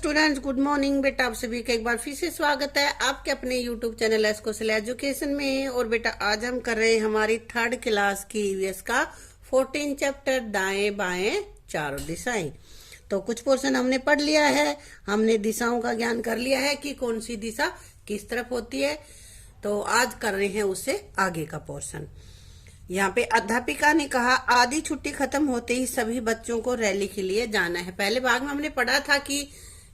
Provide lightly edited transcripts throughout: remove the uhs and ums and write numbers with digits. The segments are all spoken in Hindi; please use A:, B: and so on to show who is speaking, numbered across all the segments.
A: Students, good morning. बेटा आप सभी का एक बार फिर से स्वागत है आपके अपने यूट्यूब चैनल एस कौशल एजुकेशन में। और बेटा आज हम कर रहे हैं हमारी थर्ड क्लास की ईवीएस का 14 चैप्टर दाएं बाएं चारों दिशाएं। तो कुछ पोर्शन हमने पढ़ लिया है, हमने दिशाओं का ज्ञान कर लिया है कि कौन सी दिशा किस तरफ होती है। तो आज कर रहे हैं उससे आगे का पोर्शन। यहाँ पे अध्यापिका ने कहा आधी छुट्टी खत्म होते ही सभी बच्चों को रैली के लिए जाना है। पहले भाग में हमने पढ़ा था कि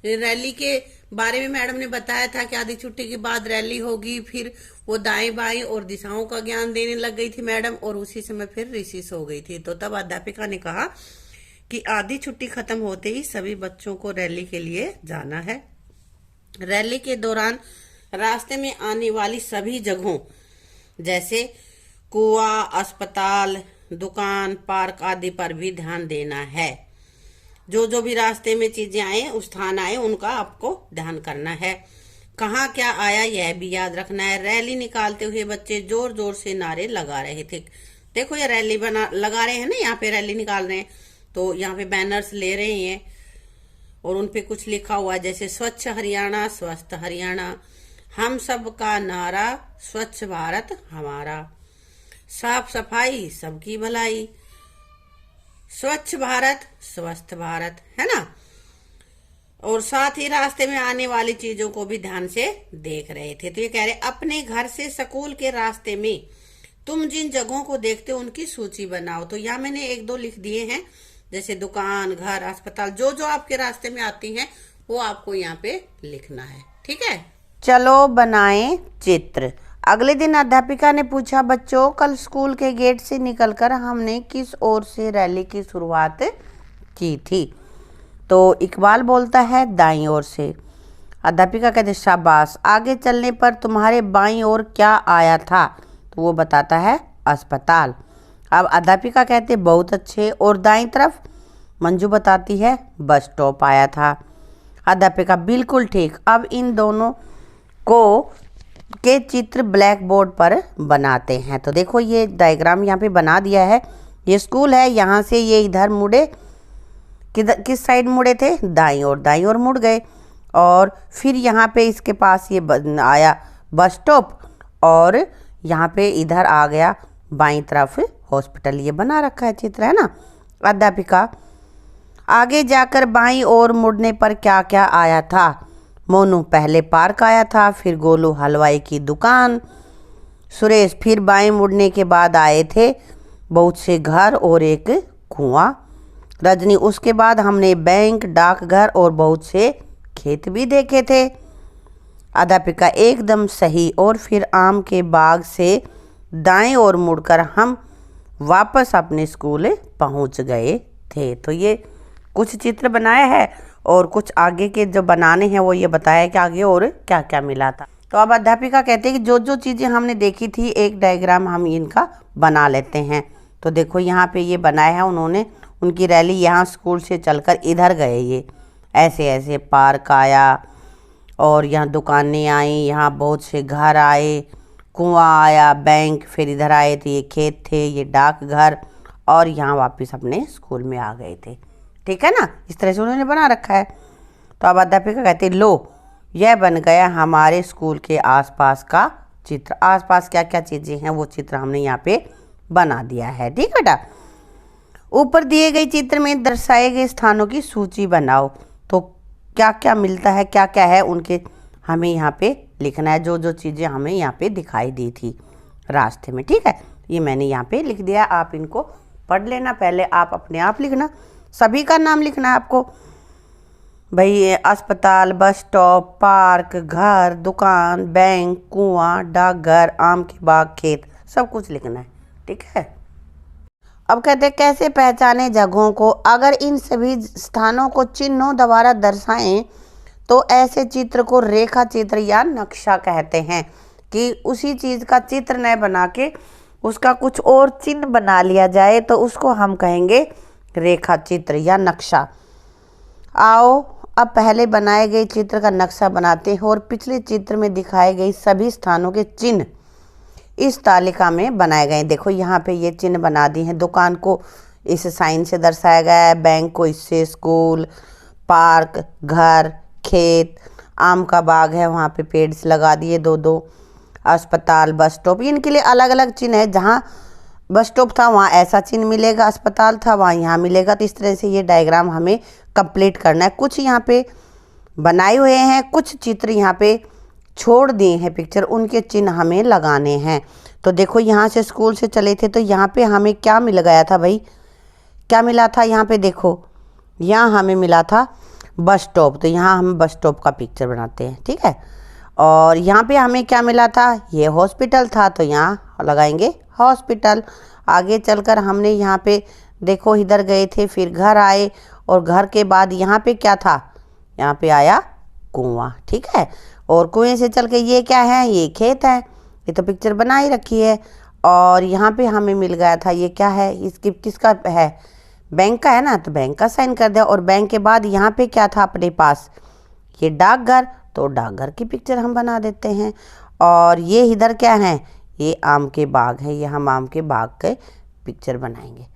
A: रैली के बारे में मैडम ने बताया था कि आधी छुट्टी के बाद रैली होगी, फिर वो दाएं बाएं और दिशाओं का ज्ञान देने लग गई थी मैडम, और उसी समय फिर रिसीस हो गई थी। तो तब अध्यापिका ने कहा कि आधी छुट्टी खत्म होते ही सभी बच्चों को रैली के लिए जाना है। रैली के दौरान रास्ते में आने वाली सभी जगहों जैसे कुआं, अस्पताल, दुकान, पार्क आदि पर भी ध्यान देना है। जो भी रास्ते में चीजें आए, उस स्थान आए, उनका आपको ध्यान करना है। कहाँ क्या आया यह भी याद रखना है। रैली निकालते हुए बच्चे जोर जोर से नारे लगा रहे थे। देखो ये रैली लगा रहे हैं ना, यहाँ पे रैली निकाल रहे हैं, तो यहाँ पे बैनर्स ले रहे हैं और उनपे कुछ लिखा हुआ है, जैसे स्वच्छ हरियाणा, स्वस्थ हरियाणा, हम सब का नारा, स्वच्छ भारत हमारा, साफ सफाई सबकी भलाई, स्वच्छ भारत स्वस्थ भारत, है ना। और साथ ही रास्ते में आने वाली चीजों को भी ध्यान से देख रहे थे। तो ये कह रहे अपने घर से स्कूल के रास्ते में तुम जिन जगहों को देखते हो उनकी सूची बनाओ। तो यहाँ मैंने एक दो लिख दिए हैं, जैसे दुकान, घर, अस्पताल, जो आपके रास्ते में आती हैं वो आपको यहाँ पे लिखना है। ठीक है, चलो बनाएं चित्र। अगले दिन अध्यापिका ने पूछा, बच्चों कल स्कूल के गेट से निकलकर हमने किस ओर से रैली की शुरुआत की थी? तो इकबाल बोलता है दाईं ओर से। अध्यापिका कहते शाबाश, आगे चलने पर तुम्हारे बाईं ओर क्या आया था? तो वो बताता है अस्पताल। अब अध्यापिका कहते बहुत अच्छे। और दाईं तरफ? मंजू बताती है बस स्टॉप आया था। अध्यापिका बिल्कुल ठीक। अब इन दोनों को के चित्र ब्लैक बोर्ड पर बनाते हैं। तो देखो ये डायग्राम यहाँ पे बना दिया है। ये स्कूल है, यहाँ से ये इधर मुड़े, किस साइड मुड़े थे? दाईं ओर मुड़ गए। और फिर यहाँ पे इसके पास ये आया बस स्टॉप, और यहाँ पे इधर आ गया बाईं तरफ हॉस्पिटल। ये बना रखा है चित्र, है ना। अध्यापिका आगे जाकर बाईं ओर मुड़ने पर क्या क्या आया था? मोनू पहले पार्क आया था, फिर गोलू हलवाई की दुकान, सुरेश फिर बाएं मुड़ने के बाद आए थे बहुत से घर और एक कुआं, रजनी उसके बाद हमने बैंक, डाकघर और बहुत से खेत भी देखे थे। अध्यापिका एकदम सही। और फिर आम के बाग से दाएं ओर मुड़कर हम वापस अपने स्कूल पहुंच गए थे। तो ये कुछ चित्र बनाया है और कुछ आगे के जो बनाने हैं वो ये बताया कि आगे और क्या क्या मिला था। तो अब अध्यापिका कहते हैं कि जो चीज़ें हमने देखी थी एक डायग्राम हम इनका बना लेते हैं। तो देखो यहाँ पे ये बनाया है उन्होंने, उनकी रैली यहाँ स्कूल से चलकर इधर गए, ये ऐसे ऐसे पार्क आया और यहाँ दुकानें आई, यहाँ बहुत से घर आए, कुआं आया, बैंक, फिर इधर आए थे, ये खेत थे, ये डाकघर, और यहाँ वापस अपने स्कूल में आ गए थे। ठीक है ना, इस तरह से उन्होंने बना रखा है। तो अब अध्यापिका कहते लो यह बन गया हमारे स्कूल के आसपास का चित्र। आसपास क्या क्या चीज़ें हैं वो चित्र हमने यहाँ पे बना दिया है। ठीक है बेटा, ऊपर दिए गए चित्र में दर्शाए गए स्थानों की सूची बनाओ। तो क्या क्या मिलता है, क्या क्या है, उनके हमें यहाँ पे लिखना है, जो चीज़ें हमें यहाँ पे दिखाई दी थी रास्ते में। ठीक है, ये मैंने यहाँ पे लिख दिया, आप इनको पढ़ लेना। पहले आप अपने आप लिखना, सभी का नाम लिखना है आपको भाई, अस्पताल, बस स्टॉप, पार्क, घर, दुकान, बैंक, कुआं, डाकघर, आम के बाग, खेत, सब कुछ लिखना है। ठीक है, अब कहते हैं कैसे पहचाने जगहों को? अगर इन सभी स्थानों को चिन्हों द्वारा दर्शाएं तो ऐसे चित्र को रेखा चित्र या नक्शा कहते हैं। कि उसी चीज़ का चित्र न बना के उसका कुछ और चिन्ह बना लिया जाए तो उसको हम कहेंगे रेखा चित्र या नक्शा। आओ अब पहले बनाए गए चित्र का नक्शा बनाते हैं और पिछले चित्र में दिखाए गए सभी स्थानों के चिन्ह इस तालिका में बनाए गए। देखो यहाँ पे ये चिन्ह बना दिए हैं। दुकान को इस साइन से दर्शाया गया है, बैंक को इससे, स्कूल, पार्क, घर, खेत, आम का बाग है, वहाँ पे पेड़ लगा दिए 2-2, अस्पताल, बस स्टॉप, इनके लिए अलग अलग चिन्ह है। जहाँ बस स्टॉप था वहाँ ऐसा चिन्ह मिलेगा, अस्पताल था वहाँ यहाँ मिलेगा। तो इस तरह से ये डायग्राम हमें कंप्लीट करना है। कुछ यहाँ पे बनाए हुए हैं, कुछ चित्र यहाँ पे छोड़ दिए हैं पिक्चर, उनके चिन्ह हमें लगाने हैं। तो देखो यहाँ से स्कूल से चले थे तो यहाँ पे हमें क्या मिल गया था भाई, क्या मिला था यहाँ पे, देखो यहाँ हमें मिला था बस स्टॉप, तो यहाँ हम बस स्टॉप का पिक्चर बनाते हैं, ठीक है। और यहाँ पे हमें क्या मिला था, ये हॉस्पिटल था, तो यहाँ लगाएंगे हॉस्पिटल। आगे चलकर हमने यहाँ पे देखो इधर गए थे, फिर घर आए, और घर के बाद यहाँ पे क्या था, यहाँ पे आया कुआं, ठीक है। और कुएं से चल के ये क्या है, ये खेत है, ये तो पिक्चर बना ही रखी है। और यहाँ पे हमें मिल गया था, ये क्या है, इसकी किसका है, बैंक का है ना, तो बैंक का साइन कर दिया। और बैंक के बाद यहाँ पे क्या था अपने पास, ये डाकघर, तो डाकघर की पिक्चर हम बना देते हैं। और ये इधर क्या है, ये आम के बाग है, ये हम आम के बाग के पिक्चर बनाएंगे।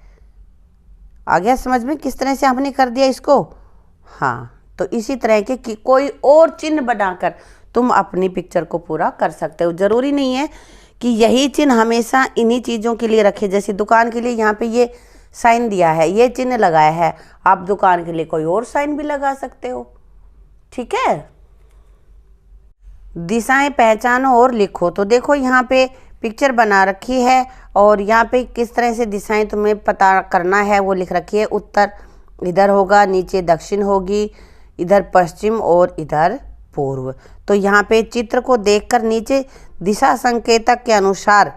A: आ गया समझ में किस तरह से हमने कर दिया इसको। हाँ, तो इसी तरह के कि कोई और चिन्ह बनाकर तुम अपनी पिक्चर को पूरा कर सकते हो। ज़रूरी नहीं है कि यही चिन्ह हमेशा इन्हीं चीज़ों के लिए रखे। जैसे दुकान के लिए यहाँ पे ये साइन दिया है, ये चिन्ह लगाया है, आप दुकान के लिए कोई और साइन भी लगा सकते हो, ठीक है। दिशाएं पहचानो और लिखो। तो देखो यहाँ पे पिक्चर बना रखी है, और यहाँ पे किस तरह से दिशाएं तुम्हें पता करना है वो लिख रखी है। उत्तर इधर होगा, नीचे दक्षिण होगी, इधर पश्चिम और इधर पूर्व। तो यहाँ पे चित्र को देखकर नीचे दिशा संकेतक के अनुसार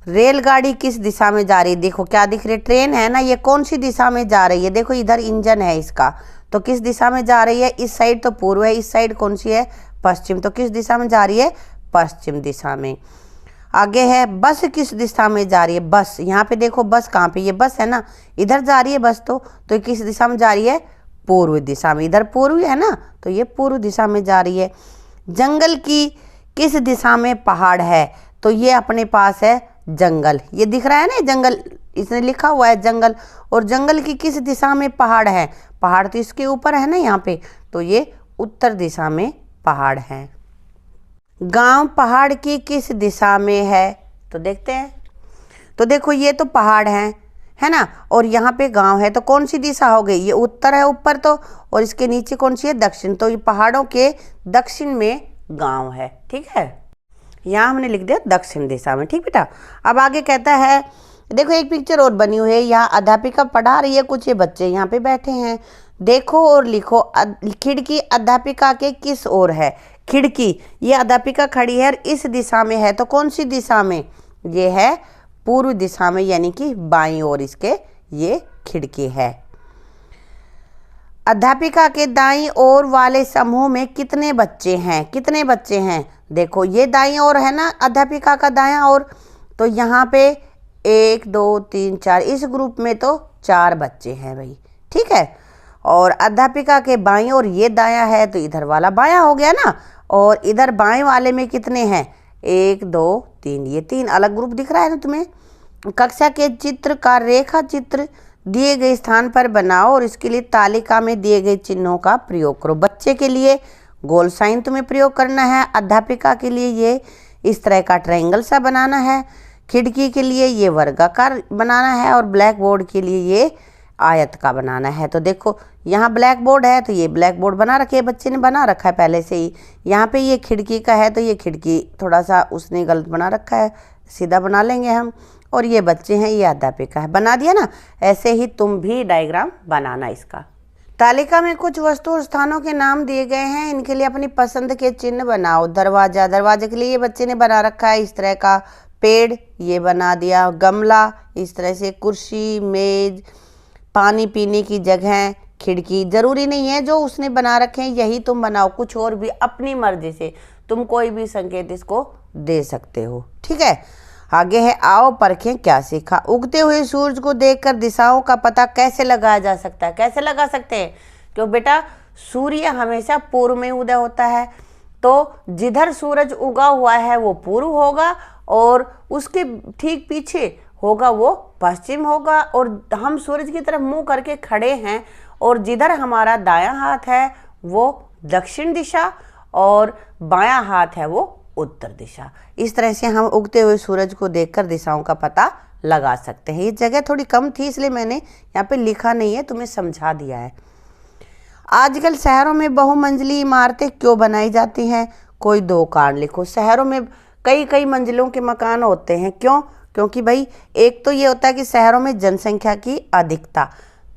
A: रेलगाड़ी किस दिशा में जा रही है, देखो क्या दिख रही है, ट्रेन है ना, ये कौन सी दिशा में जा रही है, देखो इधर इंजन है इसका, तो किस दिशा में जा रही है, इस साइड तो पूर्व है, इस साइड कौन सी है, पश्चिम, तो किस दिशा में जा रही है, पश्चिम दिशा में। आगे है बस किस दिशा में जा रही है, बस यहाँ पे देखो बस कहाँ पे, ये बस है ना, इधर जा रही है बस, तो किस दिशा में जा रही है, पूर्व दिशा में, इधर पूर्व है ना, तो ये पूर्व दिशा में जा रही है। जंगल की किस दिशा में पहाड़ है, तो ये अपने पास है जंगल, ये दिख रहा है ना जंगल, इसने लिखा हुआ है जंगल। और जंगल की किस दिशा में पहाड़ है, पहाड़ तो इसके ऊपर है ना यहाँ पे, तो ये उत्तर दिशा में पहाड़ है। गांव पहाड़ की किस दिशा में है, तो देखते हैं। तो देखो ये तो पहाड़ है ना, और यहाँ पे गांव है, तो कौन सी दिशा हो गई, ये उत्तर है ऊपर तो, और इसके नीचे कौन सी है, दक्षिण, तो ये पहाड़ों के दक्षिण में गांव है, ठीक है। यहाँ हमने लिख दिया दक्षिण दिशा में, ठीक बेटा। अब आगे कहता है, देखो एक पिक्चर और बनी हुई है, यहाँ अध्यापिका पढ़ा रही है, कुछ ये बच्चे यहाँ पे बैठे हैं। देखो और लिखो, खिड़की अध्यापिका के किस ओर है, खिड़की, ये अध्यापिका खड़ी है और इस दिशा में है, तो कौन सी दिशा में, ये है पूर्व दिशा में, यानी कि बाईं ओर इसके ये खिड़की है। अध्यापिका के दाईं ओर वाले समूह में कितने बच्चे हैं, कितने बच्चे हैं, देखो ये दाईं ओर है ना अध्यापिका का दायां ओर, तो यहाँ पे 1 2 3 4, इस ग्रुप में तो 4 बच्चे हैं भाई, ठीक है। और अध्यापिका के बाईं ओर ये दायां है, तो इधर वाला बायां हो गया ना, और इधर बाएं वाले में कितने हैं, 1 2 3, ये 3 अलग ग्रुप दिख रहा है ना तुम्हें। कक्षा के चित्र का रेखा चित्र दिए गए स्थान पर बनाओ, और इसके लिए तालिका में दिए गए चिन्हों का प्रयोग करो। बच्चे के लिए गोल साइन तुम्हें प्रयोग करना है, अध्यापिका के लिए ये इस तरह का ट्रायंगल सा बनाना है, खिड़की के लिए ये वर्गाकार बनाना है, और ब्लैक बोर्ड के लिए ये आयत का बनाना है। तो देखो यहाँ ब्लैक बोर्ड है, तो ये ब्लैक बोर्ड बना रखे है, बच्चे ने बना रखा है पहले से ही। यहाँ पे ये खिड़की का है, तो ये खिड़की थोड़ा सा उसने गलत बना रखा है, सीधा बना लेंगे हम। और ये बच्चे हैं, ये अध्यापिका है, बना दिया ना। ऐसे ही तुम भी डायग्राम बनाना इसका। तालिका में कुछ वस्तु और स्थानों के नाम दिए गए हैं, इनके लिए अपनी पसंद के चिन्ह बनाओ। दरवाजा, दरवाजे के लिए ये बच्चे ने बना रखा है इस तरह का, पेड़ ये बना दिया, गमला इस तरह से, कुर्सी, मेज, पानी पीने की जगह, खिड़की। जरूरी नहीं है जो उसने बना रखे हैं यही तुम बनाओ, कुछ और भी अपनी मर्जी से तुम कोई भी संकेत इसको दे सकते हो, ठीक है। आगे है, आओ परखें क्या सीखा। उगते हुए सूरज को देखकर दिशाओं का पता कैसे लगाया जा सकता है, कैसे लगा सकते हैं, क्यों बेटा सूर्य हमेशा पूर्व में उदय होता है, तो जिधर सूरज उगा हुआ है वो पूर्व होगा, और उसके ठीक पीछे होगा वो पश्चिम होगा। और हम सूरज की तरफ मुंह करके खड़े हैं, और जिधर हमारा दायां हाथ है वो दक्षिण दिशा और बायां हाथ है वो उत्तर दिशा। इस तरह से हम उगते हुए सूरज को देखकर दिशाओं का पता लगा सकते हैं। ये जगह थोड़ी कम थी इसलिए मैंने यहाँ पे लिखा नहीं है, तुम्हें समझा दिया है। आजकल शहरों में बहुमंजिली इमारतें क्यों बनाई जाती हैं? कोई दो कारण लिखो। शहरों में कई कई मंजिलों के मकान होते हैं, क्यों? क्योंकि भाई एक तो ये होता है कि शहरों में जनसंख्या की अधिकता,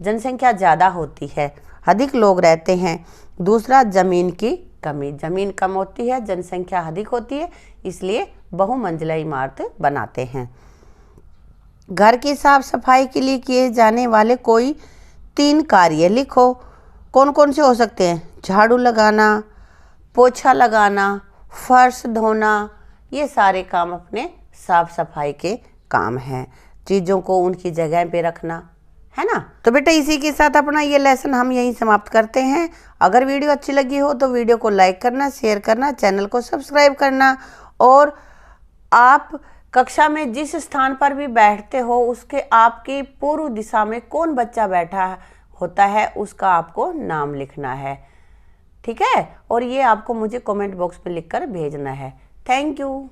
A: जनसंख्या ज़्यादा होती है, अधिक लोग रहते हैं। दूसरा जमीन की कमी, जमीन कम होती है, जनसंख्या अधिक होती है, इसलिए बहुमंजिला इमारत बनाते हैं। घर की साफ सफाई के लिए किए जाने वाले कोई 3 कार्य लिखो। कौन कौन से हो सकते हैं? झाड़ू लगाना, पोछा लगाना, फर्श धोना, ये सारे काम अपने साफ सफाई के काम हैं। चीज़ों को उनकी जगह पे रखना, है ना। तो बेटा इसी के साथ अपना ये लेसन हम यहीं समाप्त करते हैं। अगर वीडियो अच्छी लगी हो तो वीडियो को लाइक करना, शेयर करना, चैनल को सब्सक्राइब करना, और आप कक्षा में जिस स्थान पर भी बैठते हो उसके आपकी पूर्व दिशा में कौन बच्चा बैठा होता है उसका आपको नाम लिखना है, ठीक है। और ये आपको मुझे कमेंट बॉक्स में लिखकर भेजना है। Thank you.